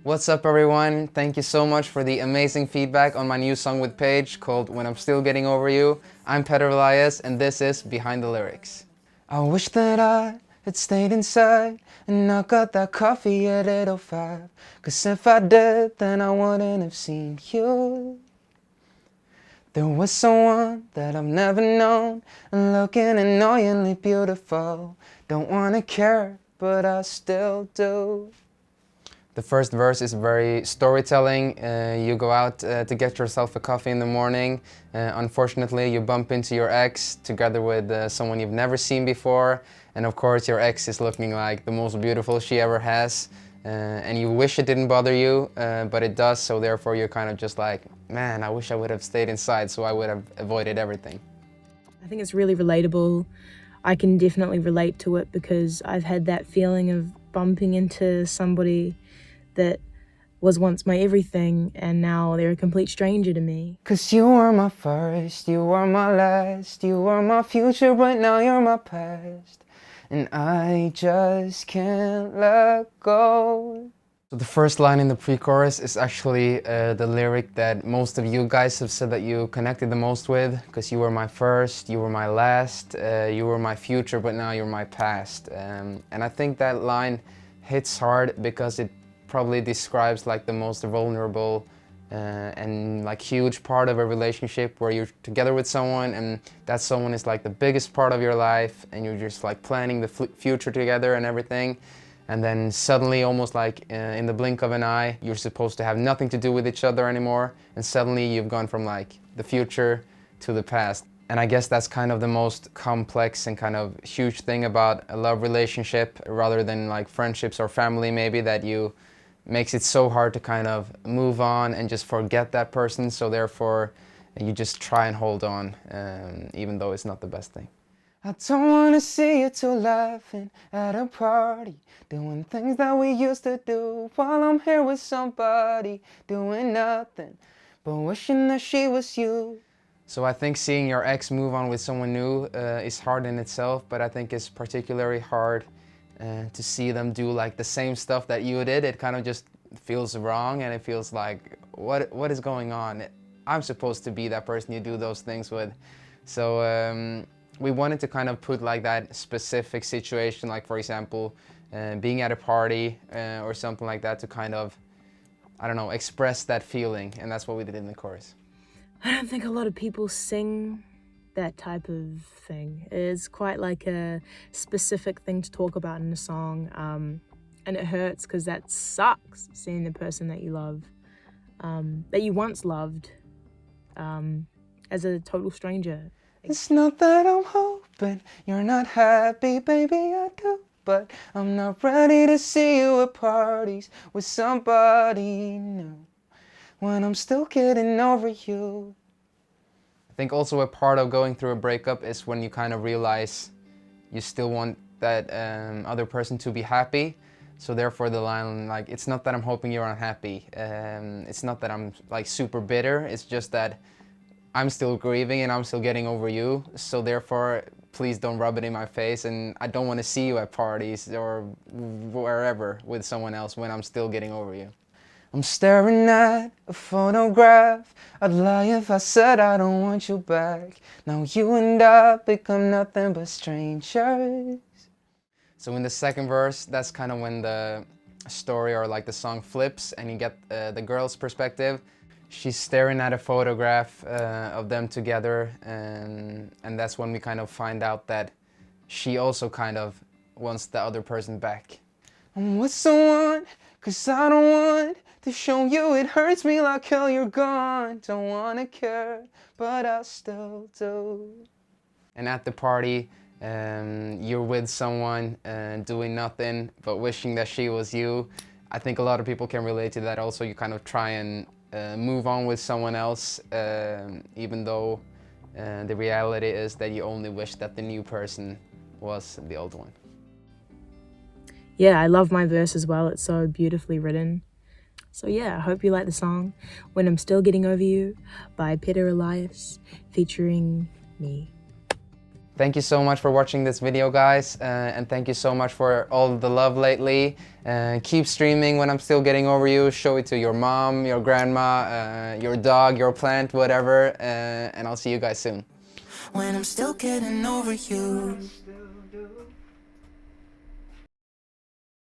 What's up everyone? Thank you so much for the amazing feedback on my new song with Paige called When I'm Still Getting Over You. I'm Peder Elias and this is Behind the Lyrics. I wish that I had stayed inside and not got that coffee at 8:05. Cause if I did, then I wouldn't have seen you. There was someone that I've never known and looking annoyingly beautiful. Don't wanna care, but I still do. The first verse is very storytelling. You go out to get yourself a coffee in the morning. Unfortunately, you bump into your ex together with someone you've never seen before. And of course, your ex is looking like the most beautiful she ever has. And you wish it didn't bother you, but it does. So therefore, you're kind of just like, man, I wish I would have stayed inside so I would have avoided everything. I think it's really relatable. I can definitely relate to it because I've had that feeling of bumping into somebody that was once my everything and now they're a complete stranger to me. Cause you were my first, you were my last, you were my future, but now you're my past. And I just can't let go. So the first line in the pre-chorus is actually the lyric that most of you guys have said that you connected the most with. Because you were my first, you were my last, you were my future, but now you're my past. And I think that line hits hard because it probably describes like the most vulnerable and like huge part of a relationship where you're together with someone and that someone is like the biggest part of your life and you're just like planning the future together and everything, and then suddenly, almost like in the blink of an eye, you're supposed to have nothing to do with each other anymore, and suddenly you've gone from like the future to the past. And I guess that's kind of the most complex and kind of huge thing about a love relationship rather than like friendships or family maybe, that you makes it so hard to kind of move on and just forget that person, so therefore you just try and hold on, even though it's not the best thing. I don't wanna see you two laughing at a party, doing things that we used to do while I'm here with somebody, doing nothing but wishing that she was you. So I think seeing your ex move on with someone new is hard in itself, but I think it's particularly hard to see them do like the same stuff that you did. It kind of just feels wrong and it feels like, what is going on? I'm supposed to be that person you do those things with. So we wanted to kind of put like that specific situation, like for example, being at a party or something like that, to kind of, I don't know, express that feeling, and that's what we did in the chorus. I don't think a lot of people sing that type of thing. It's quite like a specific thing to talk about in a song, and it hurts because that sucks, seeing the person that you love, that you once loved, as a total stranger. It's not that I'm hoping you're not happy, baby, I do, but I'm not ready to see you at parties with somebody new when I'm still getting over you. I think also a part of going through a breakup is when you kind of realize you still want that other person to be happy. So therefore the line, like, it's not that I'm hoping you're unhappy. It's not that I'm like super bitter. It's just that I'm still grieving and I'm still getting over you. So therefore, please don't rub it in my face, and I don't want to see you at parties or wherever with someone else when I'm still getting over you. I'm staring at a photograph. I'd lie if I said I don't want you back. Now you and I become nothing but strangers. So in the second verse, that's kind of when the story or like the song flips and you get the girl's perspective. She's staring at a photograph of them together, and that's when we kind of find out that she also kind of wants the other person back. I'm with someone, cause I don't want to show you it hurts me like hell you're gone. Don't wanna care, but I still do. And at the party, you're with someone doing nothing but wishing that she was you. I think a lot of people can relate to that also. You kind of try and move on with someone else, even though the reality is that you only wish that the new person was the old one. Yeah, I love my verse as well. It's so beautifully written. So yeah, I hope you like the song When I'm Still Getting Over You by Peder Elias featuring me. Thank you so much for watching this video, guys, and thank you so much for all the love lately. Keep streaming When I'm Still Getting Over You. Show it to your mom, your grandma, your dog, your plant, whatever, and I'll see you guys soon. When I'm still getting over you.